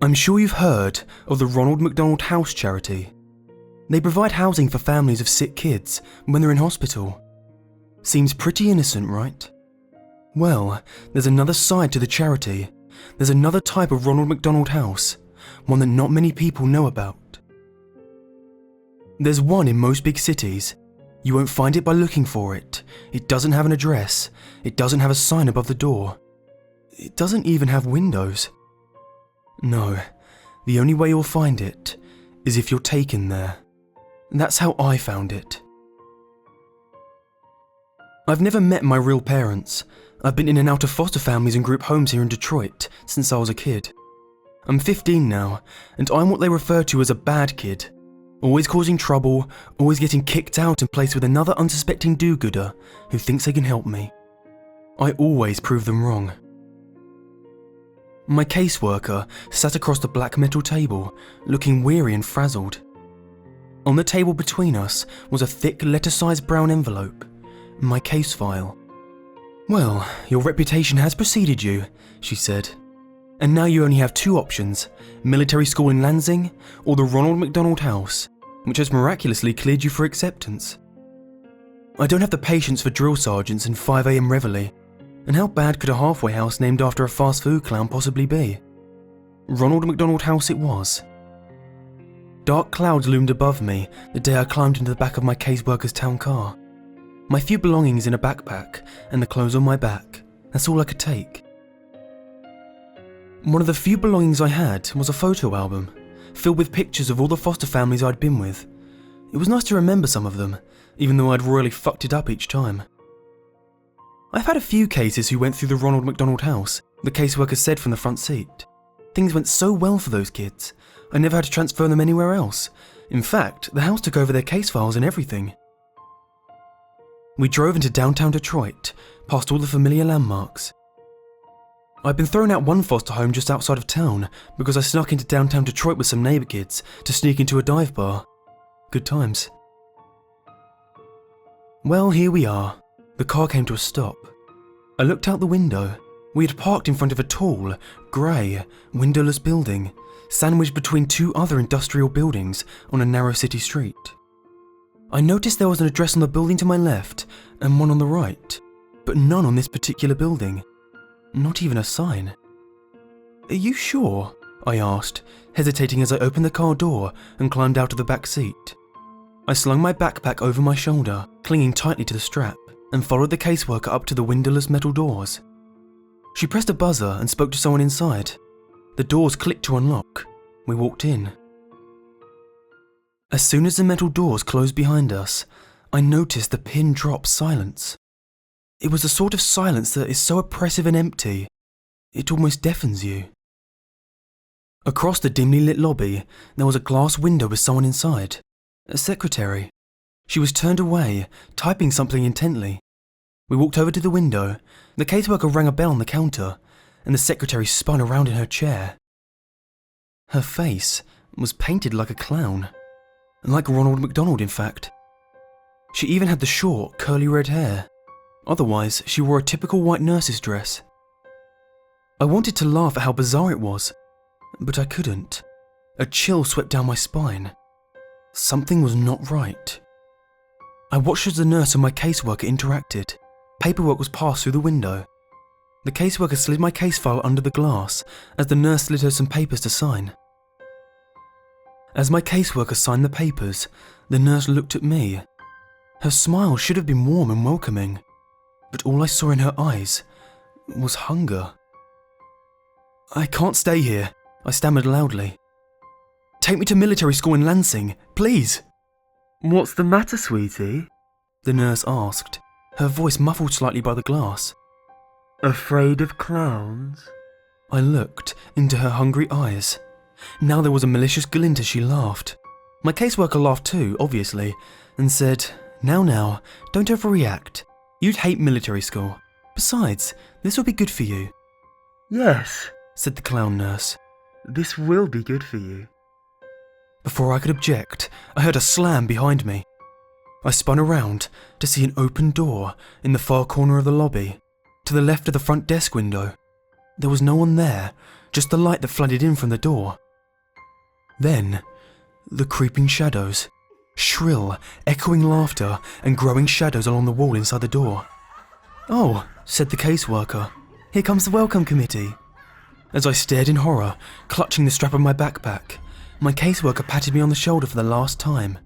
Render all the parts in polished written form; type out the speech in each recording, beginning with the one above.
I'm sure you've heard of the Ronald McDonald House charity. They provide housing for families of sick kids when they're in hospital. Seems pretty innocent, right? Well, there's another side to the charity. There's another type of Ronald McDonald House, one that not many people know about. There's one in most big cities. You won't find it by looking for it. It doesn't have an address. It doesn't have a sign above the door. It doesn't even have windows. No, the only way you'll find it is if you're taken there. That's how I found it. I've never met my real parents. I've been in and out of foster families and group homes here in Detroit since I was a kid. I'm 15 now, and I'm what they refer to as a bad kid. Always causing trouble, always getting kicked out and placed with another unsuspecting do-gooder who thinks they can help me. I always prove them wrong. My caseworker sat across the black metal table, looking weary and frazzled. On the table between us was a thick letter-sized brown envelope, my case file. "Well, your reputation has preceded you," she said. "And now you only have two options, military school in Lansing or the Ronald McDonald House, which has miraculously cleared you for acceptance. I don't have the patience for drill sergeants and 5 a.m. reveille, and how bad could a halfway house named after a fast food clown possibly be? Ronald McDonald House it was." Dark clouds loomed above me the day I climbed into the back of my caseworker's town car. My few belongings in a backpack and the clothes on my back, that's all I could take. One of the few belongings I had was a photo album, filled with pictures of all the foster families I'd been with. It was nice to remember some of them, even though I'd royally fucked it up each time. I've had a few cases who went through the Ronald McDonald House, the caseworker said from the front seat. Things went so well for those kids, I never had to transfer them anywhere else. In fact, the house took over their case files and everything. We drove into downtown Detroit, past all the familiar landmarks. I'd been thrown out one foster home just outside of town because I snuck into downtown Detroit with some neighbour kids to sneak into a dive bar. Good times. Well, here we are. The car came to a stop. I looked out the window. We had parked in front of a tall, grey, windowless building, sandwiched between two other industrial buildings on a narrow city street. I noticed there was an address on the building to my left and one on the right, but none on this particular building. Not even a sign. "Are you sure?" I asked, hesitating as I opened the car door and climbed out of the back seat. I slung my backpack over my shoulder, clinging tightly to the strap, and followed the caseworker up to the windowless metal doors. She pressed a buzzer and spoke to someone inside. The doors clicked to unlock. We walked in. As soon as the metal doors closed behind us, I noticed the pin-drop silence. It was the sort of silence that is so oppressive and empty, it almost deafens you. Across the dimly lit lobby, there was a glass window with someone inside. A secretary. She was turned away, typing something intently. We walked over to the window. The caseworker rang a bell on the counter, and the secretary spun around in her chair. Her face was painted like a clown. Like Ronald McDonald, in fact. She even had the short, curly red hair. Otherwise, she wore a typical white nurse's dress. I wanted to laugh at how bizarre it was, but I couldn't. A chill swept down my spine. Something was not right. I watched as the nurse and my caseworker interacted. Paperwork was passed through the window. The caseworker slid my case file under the glass as the nurse slid her some papers to sign. As my caseworker signed the papers, the nurse looked at me. Her smile should have been warm and welcoming, but all I saw in her eyes was hunger. "I can't stay here," I stammered loudly. "Take me to military school in Lansing, please." "What's the matter, sweetie?" the nurse asked, her voice muffled slightly by the glass. "Afraid of clowns?" I looked into her hungry eyes. Now there was a malicious glint as she laughed. My caseworker laughed too, obviously, and said, Now, don't overreact. You'd hate military school. Besides, this will be good for you." "Yes," said the clown nurse. "This will be good for you." Before I could object, I heard a slam behind me. I spun around to see an open door in the far corner of the lobby, to the left of the front desk window. There was no one there, just the light that flooded in from the door. Then, the creeping shadows. Shrill, echoing laughter and growing shadows along the wall inside the door. "Oh," said the caseworker, "here comes the welcome committee." As I stared in horror, clutching the strap of my backpack, my caseworker patted me on the shoulder for the last time.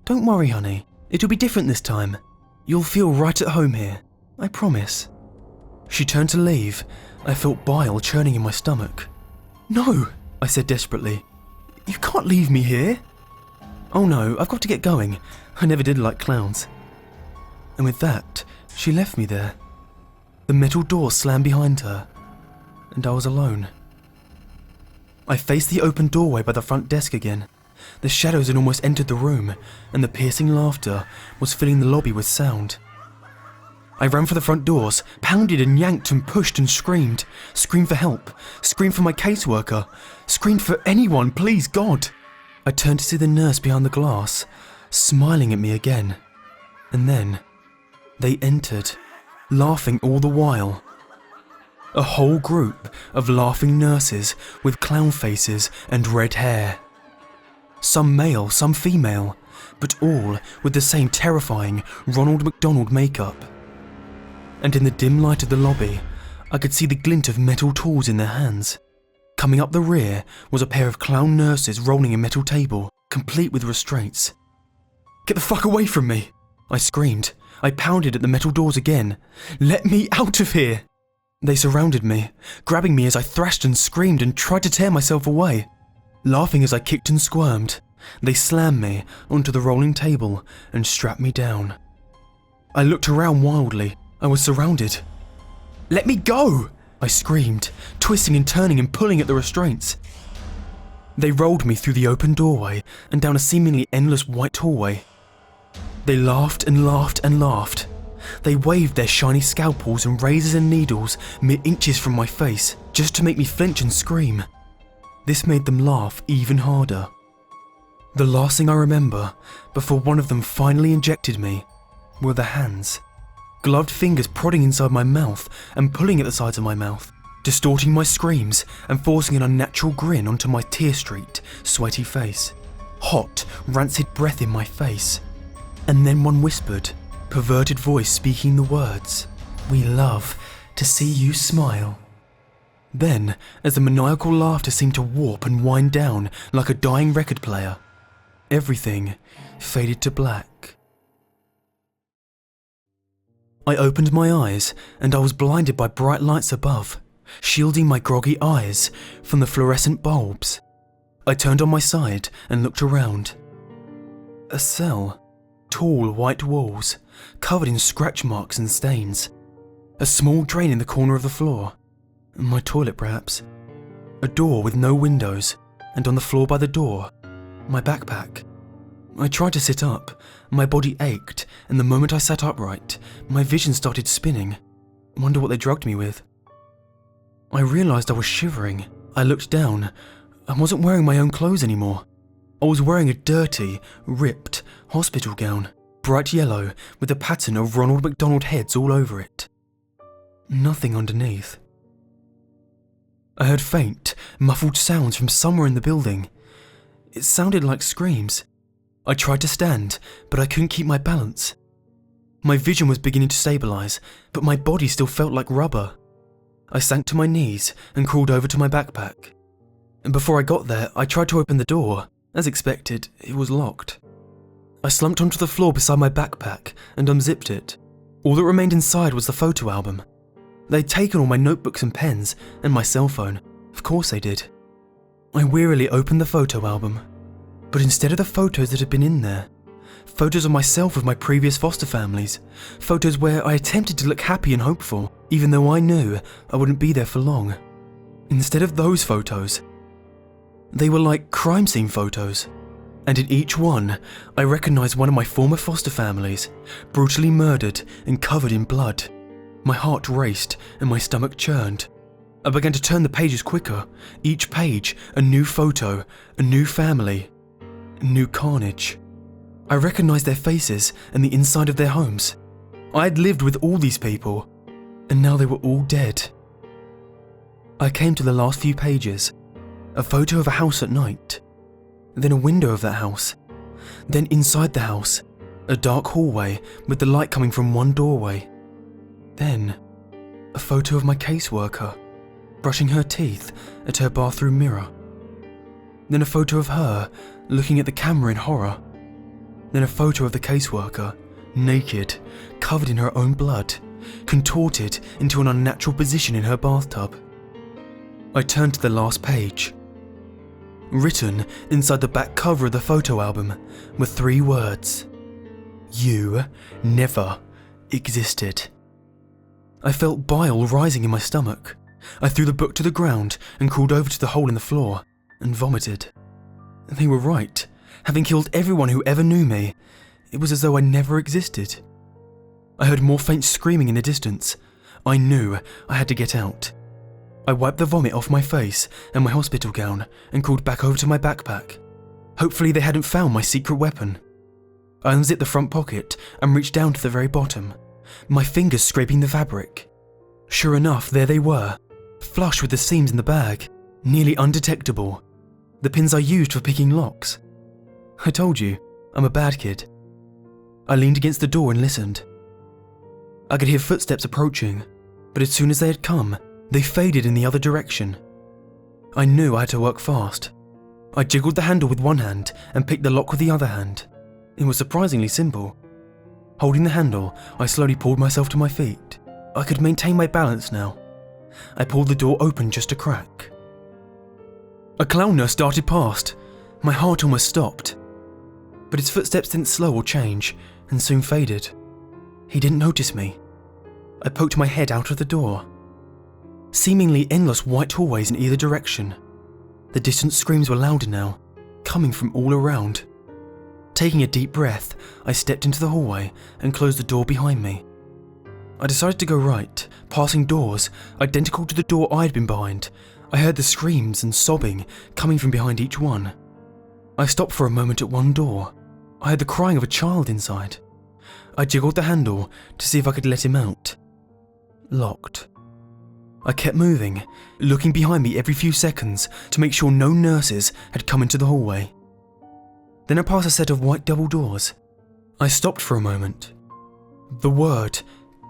"Don't worry, honey. It'll be different this time. You'll feel right at home here. I promise." She turned to leave. I felt bile churning in my stomach. "No," I said desperately. "You can't leave me here." "Oh no, I've got to get going. I never did like clowns." And with that, she left me there. The metal door slammed behind her, and I was alone. I faced the open doorway by the front desk again. The shadows had almost entered the room, and the piercing laughter was filling the lobby with sound. I ran for the front doors, pounded and yanked and pushed and screamed. Screamed for help, screamed for my caseworker, screamed for anyone, please God. I turned to see the nurse behind the glass, smiling at me again. And then, they entered, laughing all the while. A whole group of laughing nurses with clown faces and red hair. Some male, some female, but all with the same terrifying Ronald McDonald makeup. And in the dim light of the lobby, I could see the glint of metal tools in their hands. Coming up the rear was a pair of clown nurses rolling a metal table, complete with restraints. "Get the fuck away from me!" I screamed. I pounded at the metal doors again. "Let me out of here!" They surrounded me, grabbing me as I thrashed and screamed and tried to tear myself away. Laughing as I kicked and squirmed, they slammed me onto the rolling table and strapped me down. I looked around wildly. I was surrounded. "Let me go!" I screamed, twisting and turning and pulling at the restraints. They rolled me through the open doorway and down a seemingly endless white hallway. They laughed and laughed and laughed. They waved their shiny scalpels and razors and needles mere inches from my face, just to make me flinch and scream. This made them laugh even harder. The last thing I remember, before one of them finally injected me, were the hands. Gloved fingers prodding inside my mouth and pulling at the sides of my mouth, distorting my screams and forcing an unnatural grin onto my tear-streaked, sweaty face. Hot, rancid breath in my face. And then one whispered, perverted voice speaking the words, "We love to see you smile." Then, as the maniacal laughter seemed to warp and wind down like a dying record player, everything faded to black. I opened my eyes and I was blinded by bright lights above, shielding my groggy eyes from the fluorescent bulbs. I turned on my side and looked around. A cell. Tall white walls, covered in scratch marks and stains. A small drain in the corner of the floor. My toilet, perhaps. A door with no windows, and on the floor by the door, my backpack. I tried to sit up. My body ached, and the moment I sat upright, my vision started spinning. Wonder what they drugged me with. I realised I was shivering. I looked down. I wasn't wearing my own clothes anymore. I was wearing a dirty, ripped hospital gown, bright yellow with a pattern of Ronald McDonald heads all over it. Nothing underneath. I heard faint, muffled sounds from somewhere in the building. It sounded like screams. I tried to stand, but I couldn't keep my balance. My vision was beginning to stabilise, but my body still felt like rubber. I sank to my knees and crawled over to my backpack. And before I got there, I tried to open the door. As expected, it was locked. I slumped onto the floor beside my backpack and unzipped it. All that remained inside was the photo album. They'd taken all my notebooks and pens, and my cell phone. Of course they did. I wearily opened the photo album. But instead of the photos that had been in there, photos of myself with my previous foster families, photos where I attempted to look happy and hopeful, even though I knew I wouldn't be there for long. Instead of those photos, they were like crime scene photos. And in each one, I recognised one of my former foster families, brutally murdered and covered in blood. My heart raced and my stomach churned. I began to turn the pages quicker, each page a new photo, a new family, new carnage. I recognised their faces and the inside of their homes. I had lived with all these people, and now they were all dead. I came to the last few pages. A photo of a house at night. Then a window of that house. Then inside the house, a dark hallway with the light coming from one doorway. Then, a photo of my caseworker, brushing her teeth at her bathroom mirror. Then a photo of her looking at the camera in horror. Then a photo of the caseworker, naked, covered in her own blood, contorted into an unnatural position in her bathtub. I turned to the last page. Written inside the back cover of the photo album were 3 words. You never existed. I felt bile rising in my stomach. I threw the book to the ground and crawled over to the hole in the floor and vomited. They were right. Having killed everyone who ever knew me, it was as though I never existed. I heard more faint screaming in the distance. I knew I had to get out. I wiped the vomit off my face and my hospital gown and crawled back over to my backpack. Hopefully they hadn't found my secret weapon. I unzipped the front pocket and reached down to the very bottom, my fingers scraping the fabric. Sure enough, there they were, flush with the seams in the bag, nearly undetectable. The pins I used for picking locks. I told you, I'm a bad kid. I leaned against the door and listened. I could hear footsteps approaching, but as soon as they had come, they faded in the other direction. I knew I had to work fast. I jiggled the handle with one hand and picked the lock with the other hand. It was surprisingly simple. Holding the handle, I slowly pulled myself to my feet. I could maintain my balance now. I pulled the door open just a crack. A clown nurse darted past. My heart almost stopped. But his footsteps didn't slow or change, and soon faded. He didn't notice me. I poked my head out of the door. Seemingly endless white hallways in either direction. The distant screams were louder now, coming from all around. Taking a deep breath, I stepped into the hallway and closed the door behind me. I decided to go right, passing doors identical to the door I'd been behind. I heard the screams and sobbing coming from behind each one. I stopped for a moment at one door. I heard the crying of a child inside. I jiggled the handle to see if I could let him out. Locked. I kept moving, looking behind me every few seconds to make sure no nurses had come into the hallway. Then I passed a set of white double doors. I stopped for a moment. The word,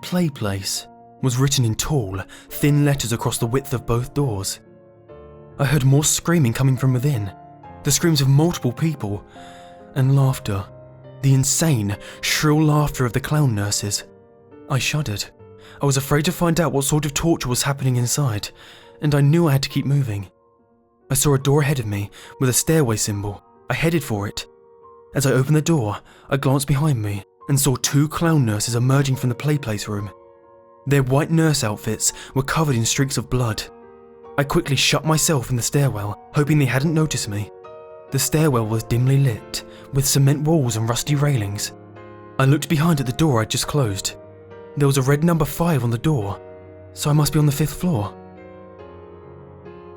"Play Place," was written in tall, thin letters across the width of both doors. I heard more screaming coming from within, the screams of multiple people, and laughter, the insane, shrill laughter of the clown nurses. I shuddered. I was afraid to find out what sort of torture was happening inside, and I knew I had to keep moving. I saw a door ahead of me with a stairway symbol. I headed for it. As I opened the door, I glanced behind me and saw 2 clown nurses emerging from the playplace room. Their white nurse outfits were covered in streaks of blood. I quickly shut myself in the stairwell, hoping they hadn't noticed me. The stairwell was dimly lit, with cement walls and rusty railings. I looked behind at the door I'd just closed. There was a red number 5 on the door, so I must be on the 5th floor.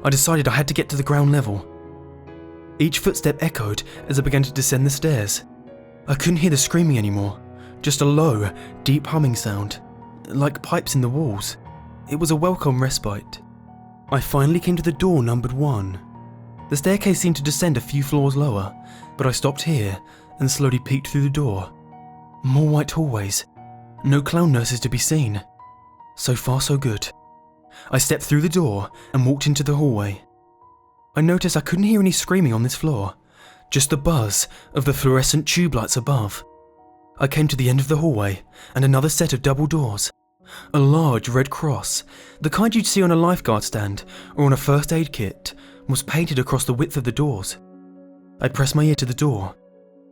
I decided I had to get to the ground level. Each footstep echoed as I began to descend the stairs. I couldn't hear the screaming anymore, just a low, deep humming sound, like pipes in the walls. It was a welcome respite. I finally came to the door numbered 1. The staircase seemed to descend a few floors lower, but I stopped here and slowly peeked through the door. More white hallways. No clown nurses to be seen. So far so good. I stepped through the door and walked into the hallway. I noticed I couldn't hear any screaming on this floor, just the buzz of the fluorescent tube lights above. I came to the end of the hallway and another set of double doors. A large red cross, the kind you'd see on a lifeguard stand or on a first aid kit, was painted across the width of the doors. I pressed my ear to the door.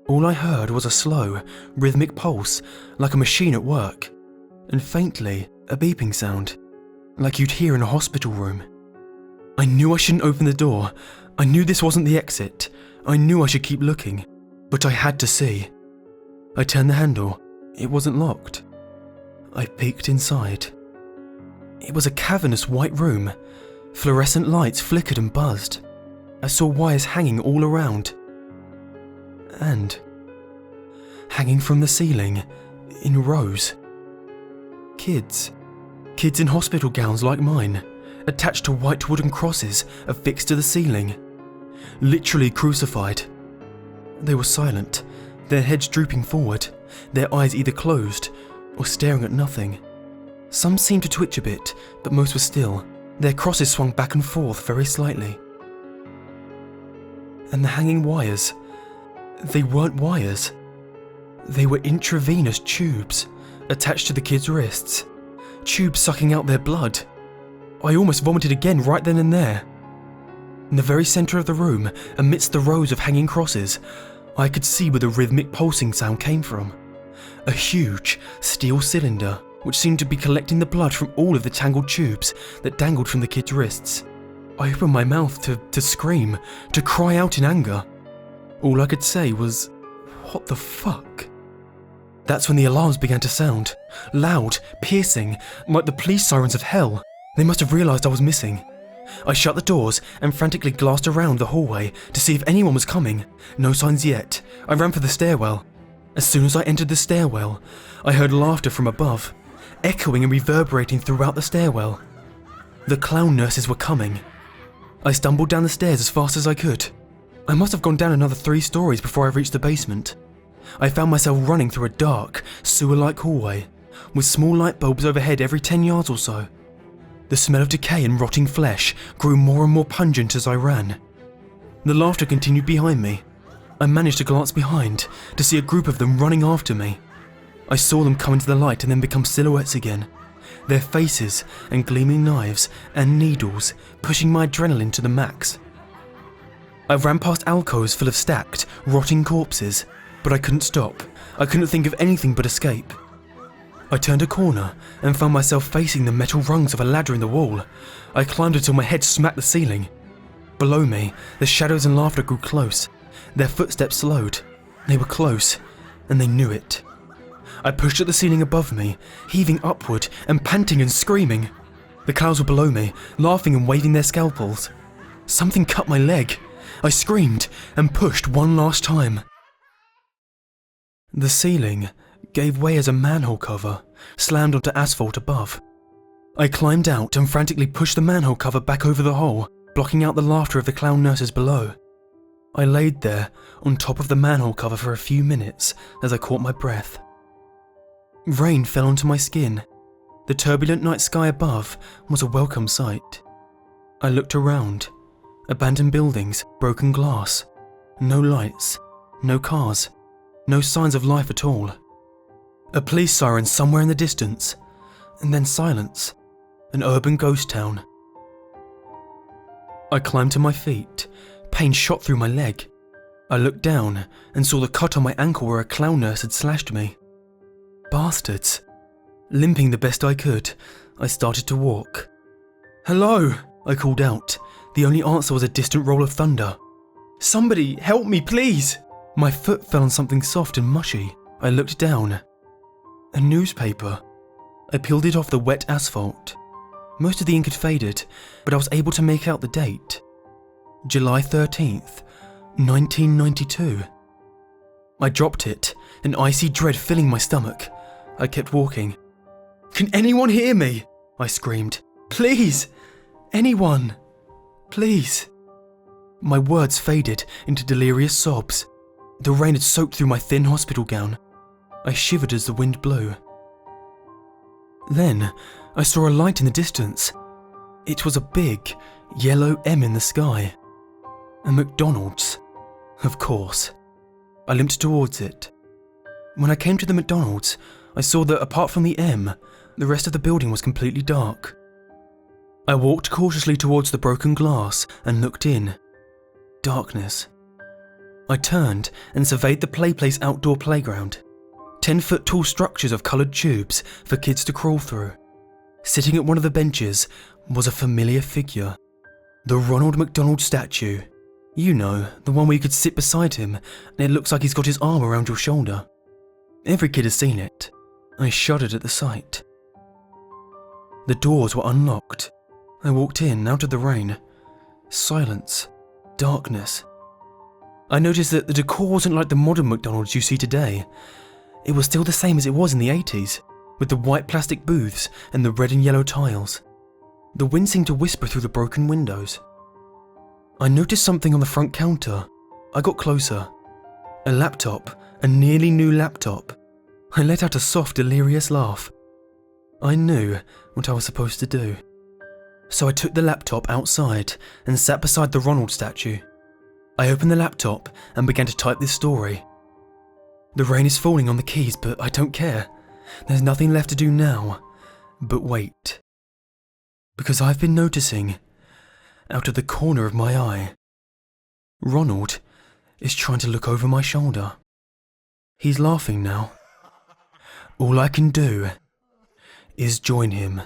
All I heard was a slow, rhythmic pulse, like a machine at work, and faintly, a beeping sound, like you'd hear in a hospital room. I knew I shouldn't open the door. I knew this wasn't the exit. I knew I should keep looking, but I had to see. I turned the handle. It wasn't locked. I peeked inside. It was a cavernous white room. Fluorescent lights flickered and buzzed. I saw wires hanging all around. And hanging from the ceiling, in rows. Kids in hospital gowns like mine, attached to white wooden crosses affixed to the ceiling. Literally crucified. They were silent, their heads drooping forward, their eyes either closed or staring at nothing. Some seemed to twitch a bit, but most were still. Their crosses swung back and forth very slightly. And the hanging wires, they weren't wires. They were intravenous tubes attached to the kids' wrists. Tubes sucking out their blood. I almost vomited again right then and there. In the very centre of the room, amidst the rows of hanging crosses, I could see where the rhythmic pulsing sound came from. A huge steel cylinder which seemed to be collecting the blood from all of the tangled tubes that dangled from the kids' wrists. I opened my mouth to scream, to cry out in anger. All I could say was, "What the fuck?" That's when the alarms began to sound, loud, piercing, like the police sirens of hell. They must have realised I was missing. I shut the doors and frantically glanced around the hallway to see if anyone was coming. No signs yet. I ran for the stairwell. As soon as I entered the stairwell, I heard laughter from above, echoing and reverberating throughout the stairwell. The clown nurses were coming. I stumbled down the stairs as fast as I could. I must have gone down another 3 stories before I reached the basement. I found myself running through a dark, sewer-like hallway, with small light bulbs overhead every 10 yards or so. The smell of decay and rotting flesh grew more and more pungent as I ran. The laughter continued behind me. I managed to glance behind to see a group of them running after me. I saw them come into the light and then become silhouettes again, their faces and gleaming knives and needles pushing my adrenaline to the max. I ran past alcoves full of stacked, rotting corpses, but I couldn't stop. I couldn't think of anything but escape. I turned a corner and found myself facing the metal rungs of a ladder in the wall. I climbed until my head smacked the ceiling. Below me, the shadows and laughter grew close. Their footsteps slowed. They were close, and they knew it. I pushed at the ceiling above me, heaving upward and panting and screaming. The clowns were below me, laughing and waving their scalpels. Something cut my leg. I screamed and pushed one last time. The ceiling gave way as a manhole cover slammed onto asphalt above. I climbed out and frantically pushed the manhole cover back over the hole, blocking out the laughter of the clown nurses below. I laid there on top of the manhole cover for a few minutes as I caught my breath. Rain fell onto my skin. The turbulent night sky above was a welcome sight. I looked around. Abandoned buildings, broken glass. No lights, no cars, no signs of life at all. A police siren somewhere in the distance, and then silence. An urban ghost town. I climbed to my feet. Pain shot through my leg. I looked down and saw the cut on my ankle where a clown nurse had slashed me. Bastards. Limping the best I could, I started to walk. "Hello," I called out. The only answer was a distant roll of thunder. "Somebody, help me, please!" My foot fell on something soft and mushy. I looked down. A newspaper. I peeled it off the wet asphalt. Most of the ink had faded, but I was able to make out the date. July 13th, 1992. I dropped it, an icy dread filling my stomach. I kept walking. "Can anyone hear me?" I screamed. "Please! Anyone! Please!" My words faded into delirious sobs. The rain had soaked through my thin hospital gown. I shivered as the wind blew. Then I saw a light in the distance. It was a big, yellow M in the sky. A McDonald's. Of course. I limped towards it. When I came to the McDonald's, I saw that apart from the M, the rest of the building was completely dark. I walked cautiously towards the broken glass and looked in. Darkness. I turned and surveyed the playplace outdoor playground. 10-foot-tall structures of coloured tubes for kids to crawl through. Sitting at one of the benches was a familiar figure. The Ronald McDonald statue. You know, the one where you could sit beside him and it looks like he's got his arm around your shoulder. Every kid has seen it. I shuddered at the sight. The doors were unlocked. I walked in, out of the rain. Silence. Darkness. I noticed that the decor wasn't like the modern McDonald's you see today. It was still the same as it was in the 80s, with the white plastic booths and the red and yellow tiles. The wind seemed to whisper through the broken windows. I noticed something on the front counter. I got closer. A laptop, a nearly new laptop. I let out a soft, delirious laugh. I knew what I was supposed to do. So I took the laptop outside and sat beside the Ronald statue. I opened the laptop and began to type this story. The rain is falling on the keys, but I don't care. There's nothing left to do now but wait. Because I've been noticing, out of the corner of my eye, Ronald is trying to look over my shoulder. He's laughing now. All I can do is join him.